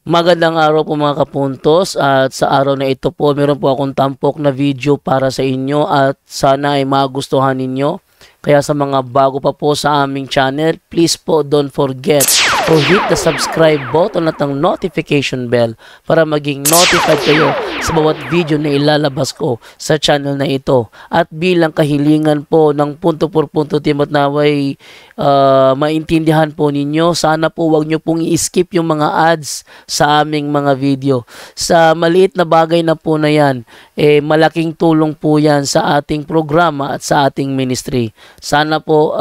Magandang araw po mga kapuntos, at sa araw na ito po meron po akong tampok na video para sa inyo at sana ay magustuhan ninyo. Kaya sa mga bago pa po sa aming channel, please po don't forget to hit the subscribe button at ang notification bell para maging notified kayo sa bawat video na ilalabas ko sa channel na ito. At bilang kahilingan po ng punto por punto team at naway maintindihan po ninyo, sana po wag nyo pong i-skip yung mga ads sa aming mga video. Sa maliit na bagay na po na yan, malaking tulong po yan sa ating programa at sa ating ministry. Sana po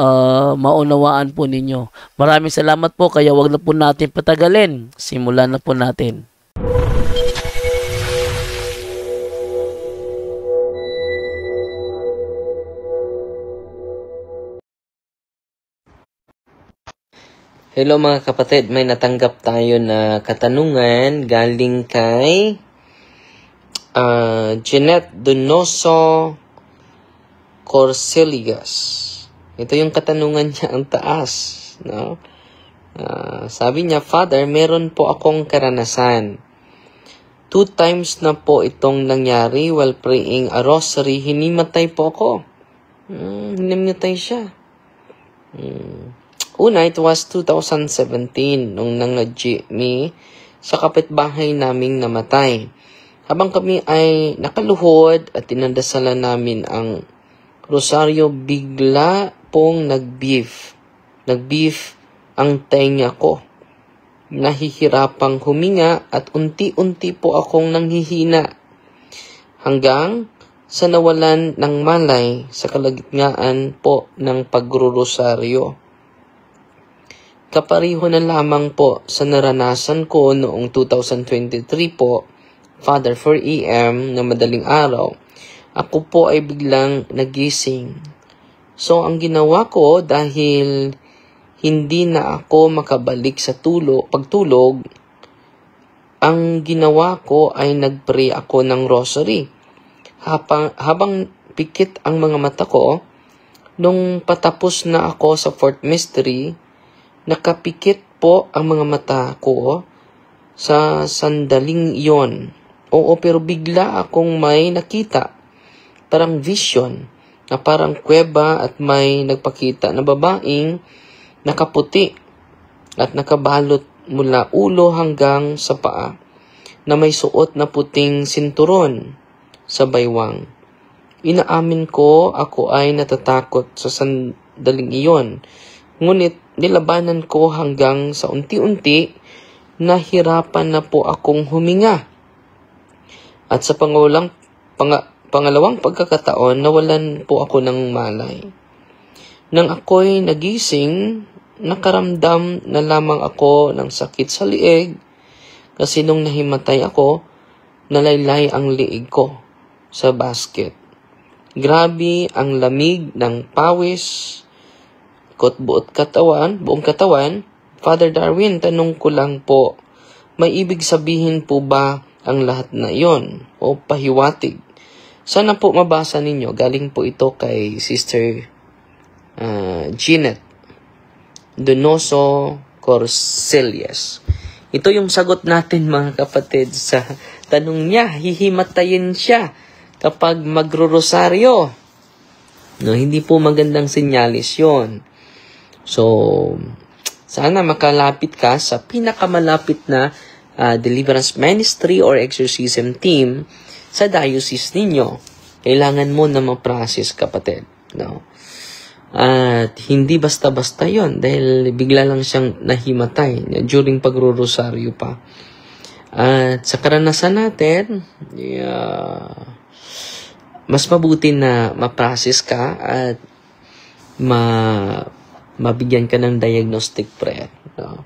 maunawaan po ninyo. Maraming salamat po, kaya wag na po natin patagalin. Simulan na po natin. Hello mga kapatid, may natanggap tayo na katanungan galing kay Jeanette Donoso Corselias. Ito yung katanungan niya, ang taas, no? Sabi niya, Father, meron po akong karanasan. 2 times na po itong nangyari while praying a rosary. Hinimatay po ako. Hinimatay siya. Una, it was 2017 nung nang-Jimmy sa kapitbahay naming namatay. Habang kami ay nakaluhod at tinandasalan namin ang rosaryo, bigla pong nag-beef. Nag-beef ang tenga ko. Nahihirapang huminga at unti-unti po akong nanghihina. Hanggang sa nawalan ng malay sa kalagitnaan po ng pagrurosaryo. Kapariho na lamang po sa naranasan ko noong 2023 po, Father, 4 AM na madaling araw, ako po ay biglang nagising. So, ang ginawa ko dahil hindi na ako makabalik sa pagtulog, ang ginawa ko ay nagpray ako ng rosary. Habang pikit ang mga mata ko, nung patapos na ako sa fourth mystery, nakapikit po ang mga mata ko sa sandaling iyon. Oo, pero bigla akong may nakita. Parang vision na parang kuweba at may nagpakita na babaeng nakaputi at nakabalot mula ulo hanggang sa paa na may suot na puting sinturon sa baywang. Inaamin ko ako ay natatakot sa sandaling iyon. Ngunit nilabanan ko hanggang sa unti-unti nahirapan na po akong huminga. At sa pangalawang pagkakataon, nawalan po ako ng malay. Nang ako'y nagising, nakaramdam na lamang ako ng sakit sa liig kasi nung nahimatay ako, nalaylay ang liig ko sa basket. Grabe ang lamig ng pawis, buong katawan. Father Darwin, tanong ko lang po, may ibig sabihin po ba ang lahat na iyon? O pahiwatig? Sana po mabasa ninyo. Galing po ito kay Sister Jeanette Donoso Corselias. Ito yung sagot natin mga kapatid sa tanong niya. Hihimatayin siya kapag magro-rosaryo. No, hindi po magandang sinyalis yon. So, sana makalapit ka sa pinakamalapit na deliverance ministry or exorcism team sa diocese ninyo. Kailangan mo na ma-process, kapatid. No? At hindi basta-basta yon dahil bigla lang siyang nahimatay during pagro-rosaryo pa. At sa karanasan natin, mas mabuti na ma-process ka at mabigyan ka ng diagnostic prayer. No?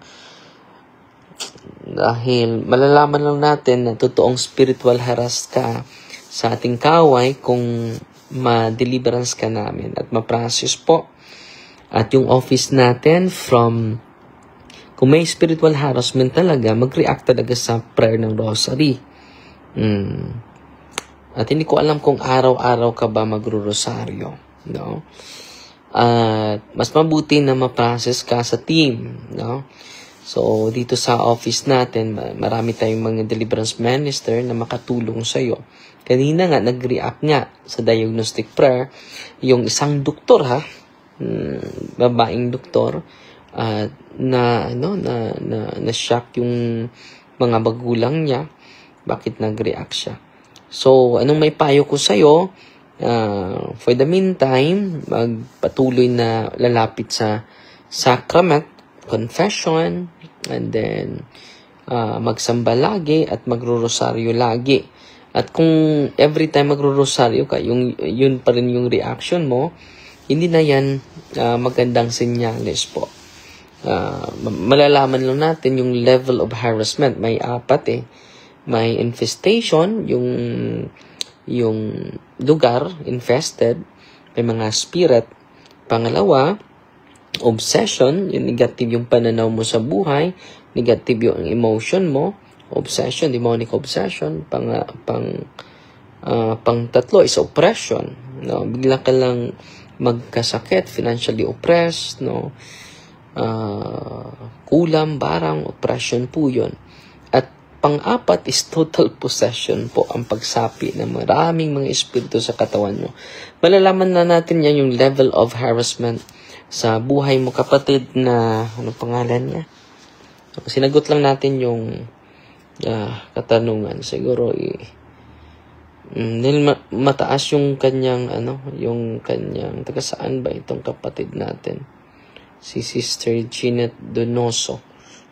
Dahil malalaman lang natin na totoong spiritual harass ka sa ating kaway kung ma-deliverance ka namin at ma-process po. At yung office natin kung may spiritual harassment talaga, mag-react talaga sa prayer ng rosary. At hindi ko alam kung araw-araw ka ba magro-rosaryo. No? At mas mabuti na ma-process ka sa team. No? So, dito sa office natin, marami tayong mga deliverance minister na makatulong sa'yo. Kanina nga, nag-react nga sa diagnostic prayer, yung isang doktor babaeng doktor, na shock yung mga magulang niya, bakit nag-react siya. So, anong may payo ko sa'yo? For the meantime, magpatuloy na lalapit sa sacrament, confession, and then magsamba lagi at magro-rosaryo lagi. At kung every time magro-rosaryo ka, yun pa rin yung reaction mo, hindi na yan magandang senyales po. Malalaman lang natin yung level of harassment. May 4 May infestation, yung lugar infested, may mga spirit. Pangalawa, obsession, yung negative yung pananaw mo sa buhay, negative yung emotion mo, obsession, demonic obsession. Pang-tatlo is oppression. No? Bigla ka lang magkasakit, financially oppressed, no? Kulam, barang, oppression po yun. At pang-4 is total possession po, ang pagsapi ng maraming mga espiritu sa katawan mo. Malalaman na natin yan yung level of harassment sa buhay mo, kapatid, na ano pangalan niya? Sinagot lang natin yung katanungan. Siguro dahil mataas yung kanyang taga saan ba itong kapatid natin? Si Sister Jeanette Donoso.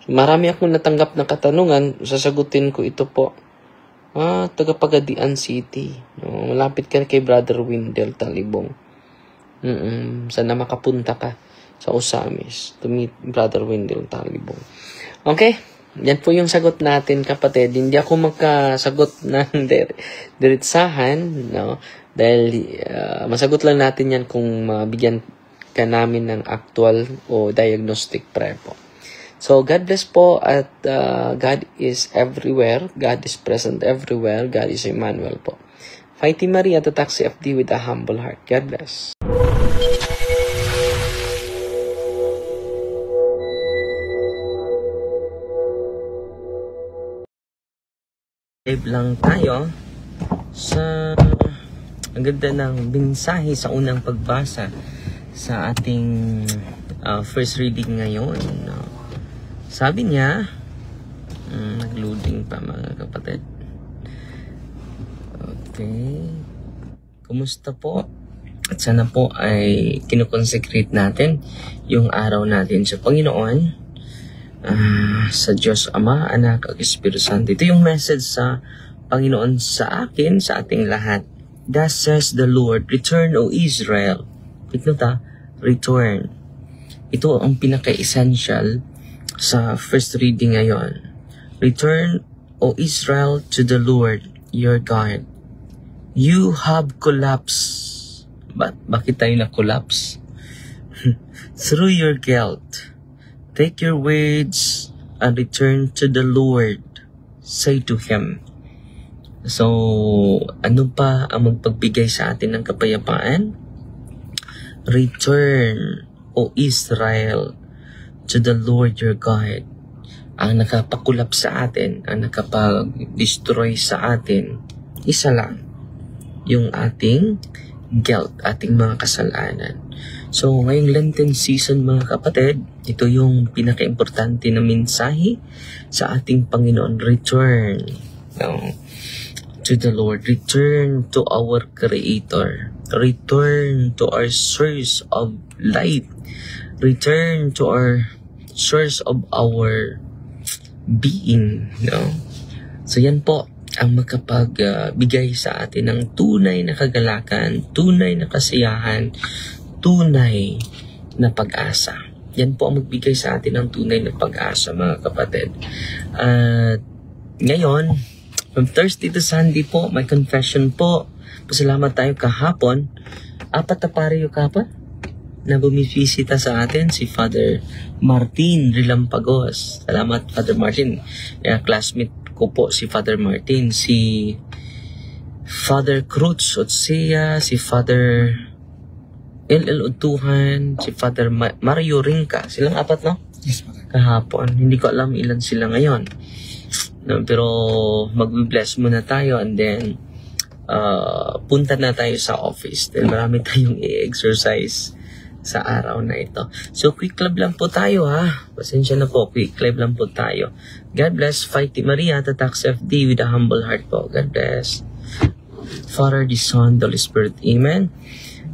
So, marami akong natanggap na katanungan, sasagutin ko ito po. Taga Pagadian City. Malapit ka kay Brother Windel Talibong. Sana makapunta ka sa Usamis to meet Brother Wendell Talibong. Okay, yan po yung sagot natin, kapatid. Hindi ako makasagot ng diretsahan, no? Dahil masagot lang natin yan kung mabigyan ka namin ng actual o diagnostic prayer po. So, God bless po, at God is everywhere. God is present everywhere. God is Emmanuel po. Fighting Maria to Taxi FD with a humble heart. God bless. Live lang tayo sa ang ganda ng mensahe sa unang pagbasa sa ating first reading ngayon. Sabi niya, nag-loading pa mga kapatid. Okay. Kumusta po? At sana po ay kinukonsecrate natin yung araw natin sa Panginoon, sa Diyos Ama, Anak, at Espiritu Santo. Ito yung message sa Panginoon sa akin, sa ating lahat. Thus says the Lord, return, O Israel. Return. Ito ang pinaka-essential sa first reading ngayon. Return, O Israel, to the Lord, your God. You have collapsed. Bakit tayo na-collapse? Through your guilt. Take your words and return to the Lord. Say to Him. So, ano pa ang magpagbigay sa atin ng kapayapaan? Return, O Israel, to the Lord your God. Ang nakapakulap sa atin, ang nakapag-destroy sa atin, isa lang. Yung ating guilt, ating mga kasalanan. So, ngayong Lenten season mga kapatid, ito yung pinaka-importante na mensahe sa ating Panginoon. Return to the Lord. Return to our Creator. Return to our source of life. Return to our source of our being. So, yan po ang makapagbigay sa atin ng tunay na kagalakan, tunay na kasiyahan, tunay na pag-asa. Yan po ang magbigay sa atin ng tunay na pag-asa, mga kapatid. At ngayon, from Thursday to Sunday po, may confession po. Pasalamat tayo kahapon. 4 na pare yung kahapon na bumisita sa atin, si Father Martin Rilampagos. Salamat, Father Martin. Classmate ko po si Father Martin, si Father Cruz Otsea, si Father LL Utuhan, si Father Mario Rinca. Silang 4, no? Yes, Father. kahapon. Hindi ko alam ilan sila ngayon. No, pero mag-bless muna tayo and then punta na tayo sa office. Dahil marami tayong i-exercise sa araw na ito. So, quick club lang po tayo ha. Pasensya na po, quick club lang po tayo. God bless, Fighty Maria, Tatax FD with a humble heart po. God bless. Father, the Son, the Holy Spirit. Amen.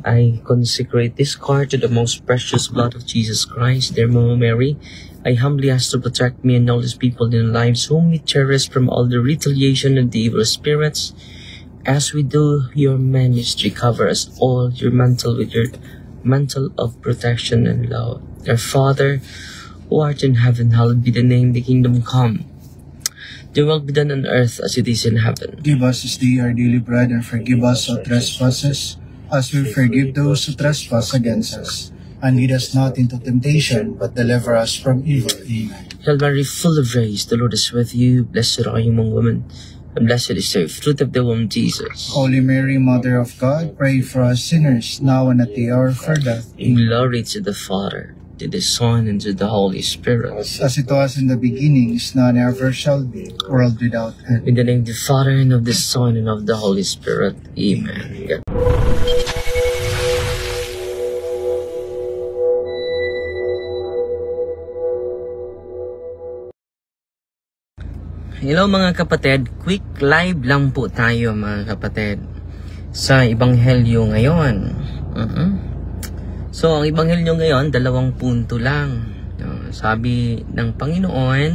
I consecrate this card to the most precious blood of Jesus Christ. Dear Mama Mary, I humbly ask to protect me and all these people in our lives whom we cherish from all the retaliation of the evil spirits. As we do your ministry, cover us all your mantle with your mantle of protection and love. Our Father, who art in heaven, hallowed be the name, the kingdom come. Your will be done on earth as it is in heaven. Give us this day our daily bread, and forgive us our trespasses, as we forgive those who trespass against us. And lead us not into temptation, but deliver us from evil. Amen. Hail Mary, full of grace, the Lord is with you. Blessed are you among women, and blessed is the fruit of the womb, Jesus. Holy Mary, Mother of God, pray for us sinners, now and at the hour of our death. Glory to the Father, to the Son, and to the Holy Spirit. As it was in the beginning, is now and ever shall be, world without end. In the name of the Father, and of the Son, and of the Holy Spirit. Amen. Hello mga kapatid, quick live lang po tayo mga kapatid sa Ebanghelyo ngayon. So ang Ebanghelyo ngayon, 2 punto lang. Sabi ng Panginoon,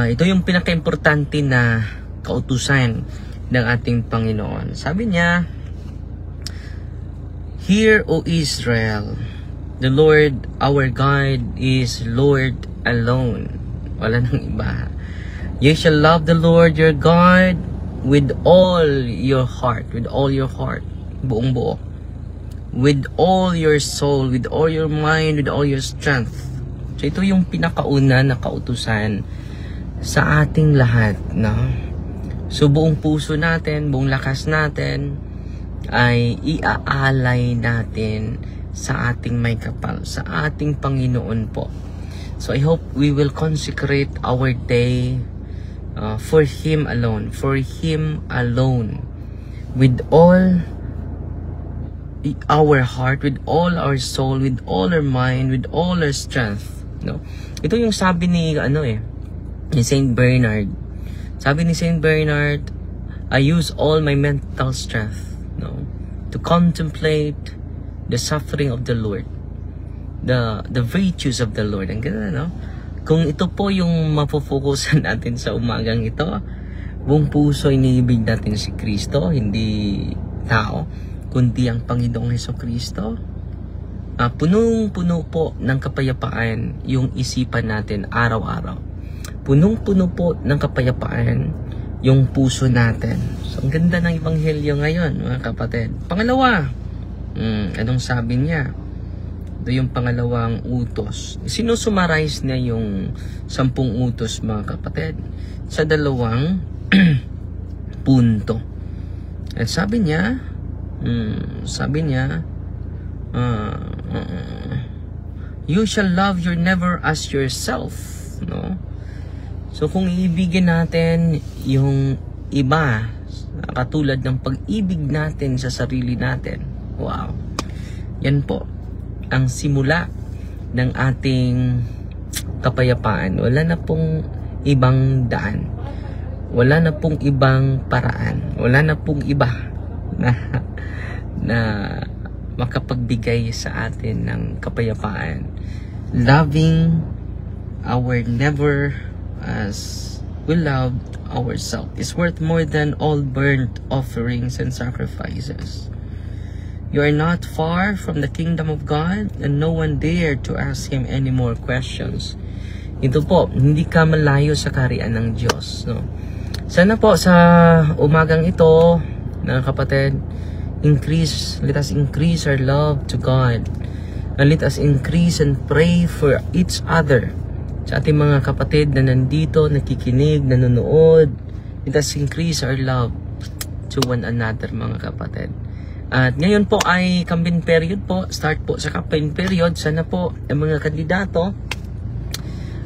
ito yung pinaka-importante na kautusan ng ating Panginoon. Sabi niya, Hear, O Israel, the Lord our God is Lord alone. Wala nang iba. You shall love the Lord your God with all your heart, buong buo, with all your soul, with all your mind, with all your strength. So ito yung pinakauna na kautusan sa ating lahat, no? So buong puso natin, buong lakas natin ay iaalay natin sa ating may kapal, sa ating Panginoon po. So I hope we will consecrate our day for Him alone, with all our heart, with all our soul, with all our mind, with all our strength. No? Ito yung sabi ni ni Saint Bernard. Sabi ni Saint Bernard, I use all my mental strength, no, to contemplate the suffering of the Lord, the virtues of the Lord. Ang ganda, no? Kung ito po yung mapofokusan natin sa umagang ito, buong puso iniibig natin si Kristo, hindi tao, kundi ang Panginoong Hesukristo. Punong-puno po ng kapayapaan yung isipan natin araw-araw. Punong-puno po ng kapayapaan yung puso natin. So, ang ganda ng Ebanghelyo ngayon, mga kapatid. Pangalawa, anong sabi niya? Ito yung pangalawang utos. Sinusummarize niya yung 10 utos, mga kapatid, sa 2 punto. At sabi niya, you shall love your neighbor as yourself, no? So kung iibigin natin yung iba, katulad ng pag-ibig natin sa sarili natin, wow, yan po ang simula ng ating kapayapaan. Wala na pong ibang daan. Wala na pong ibang paraan. Wala na pong iba na makapagbigay sa atin ng kapayapaan. Loving our neighbor as we love ourselves is worth more than all burnt offerings and sacrifices. You are not far from the kingdom of God, and no one dare to ask Him any more questions. Ito po, hindi ka malayo sa kaharian ng Diyos, no? Sana po sa umagang ito, mga kapatid, let us increase our love to God, and let us increase and pray for each other. Sa ating mga kapatid na nandito, nakikinig, nanonood, let us increase our love to one another, mga kapatid. At ngayon po ay campaign period po. Start po sa campaign period. Sana po ang mga kandidato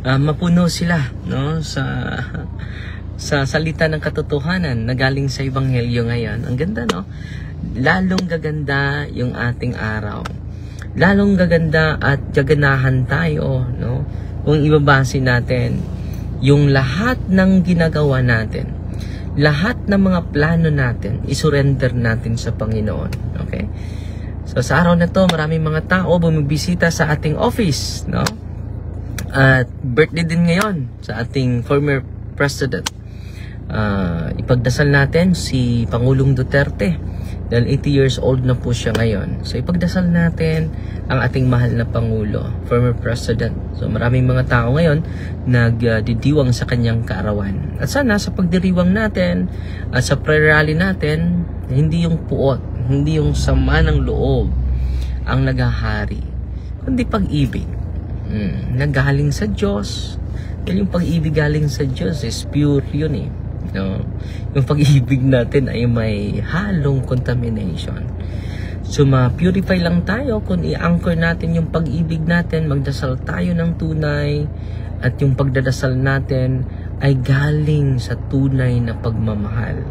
mapuno sila, no, sa salita ng katotohanan na galing sa Ebanghelyo ngayon. Ang ganda, no? Lalong gaganda yung ating araw. Lalong gaganda at gaganahan tayo, no? Kung ibabase natin yung lahat ng ginagawa natin, lahat ng mga plano natin, isurrender natin sa Panginoon. Okay? So sa araw na to, maraming mga tao bumibisita sa ating office, no? At birthday din ngayon sa ating former president. Ipagdasal natin si Pangulong Duterte dahil 80 years old na po siya ngayon. So ipagdasal natin ang ating mahal na Pangulo, former President. So maraming mga tao ngayon nagdidiwang sa kanyang kaarawan. At sana sa pagdiriwang natin at sa prayer rally natin, hindi yung puot, hindi yung sama ng loob ang naghahari, kundi pag-ibig. Nagaling sa Diyos. Dahil yung pag-ibig galing sa Diyos is pure yun eh. No? Yung pag-ibig natin ay may halong contamination. So ma-purify lang tayo kung i-anchor natin yung pag-ibig natin, magdasal tayo ng tunay, at yung pagdadasal natin ay galing sa tunay na pagmamahal.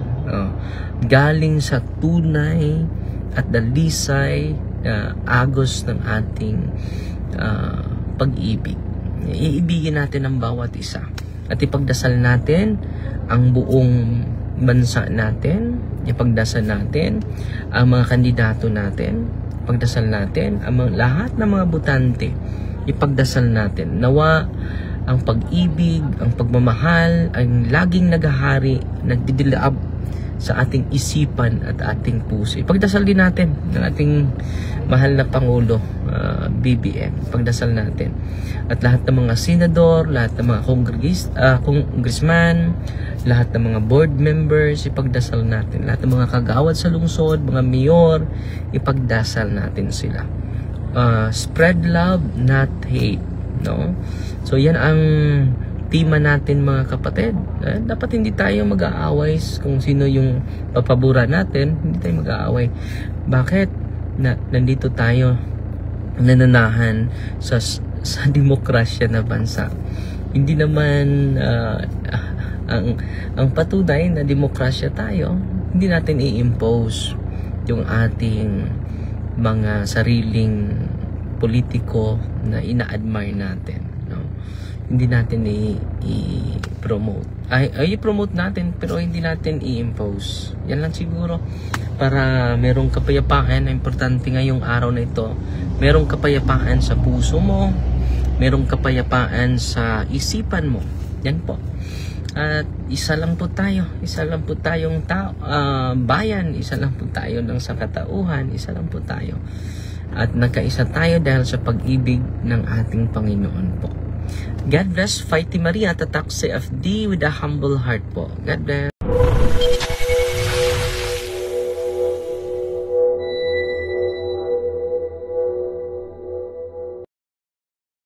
Galing sa tunay at dalisay na agos ng ating pag-ibig. Iibigin natin ang bawat isa at ipagdasal natin ang buong bansa natin, ipagdasal natin ang mga kandidato natin, ipagdasal natin ang lahat ng mga botante, ipagdasal natin nawa ang pag-ibig, ang pagmamahal ang laging naghahari, nagdidilaab sa ating isipan at ating puso. Ipagdasal din natin ng ating mahal na Pangulo, BBM. Ipagdasal natin. At lahat ng mga senador, lahat ng mga congressman, lahat ng mga board members, ipagdasal natin. Lahat ng mga kagawad sa lungsod, mga mayor, ipagdasal natin sila. Spread love, not hate. No? So yan ang tema natin, mga kapatid. Dapat hindi tayo mag-aaway kung sino yung papabura natin. Hindi tayo mag-aaway. Bakit? Nandito tayo nananahan sa demokrasya na bansa. Hindi naman ang patunay na demokrasya tayo, hindi natin i-impose yung ating mga sariling politiko na ina-admire natin. Hindi natin i-promote. I-promote natin pero hindi natin i-impose. Yan lang siguro para merong kapayapaan na importante ngayong araw na ito. Merong kapayapaan sa puso mo, merong kapayapaan sa isipan mo. Yan po. At isa lang po tayo. Isa lang po tayong bayan. Isa lang po tayo ng sakatauhan. Isa lang po tayo. At nagkaisa tayo dahil sa pag-ibig ng ating Panginoon po. God bless. Fighty Maria, tatak CFD with a humble heart po. God bless.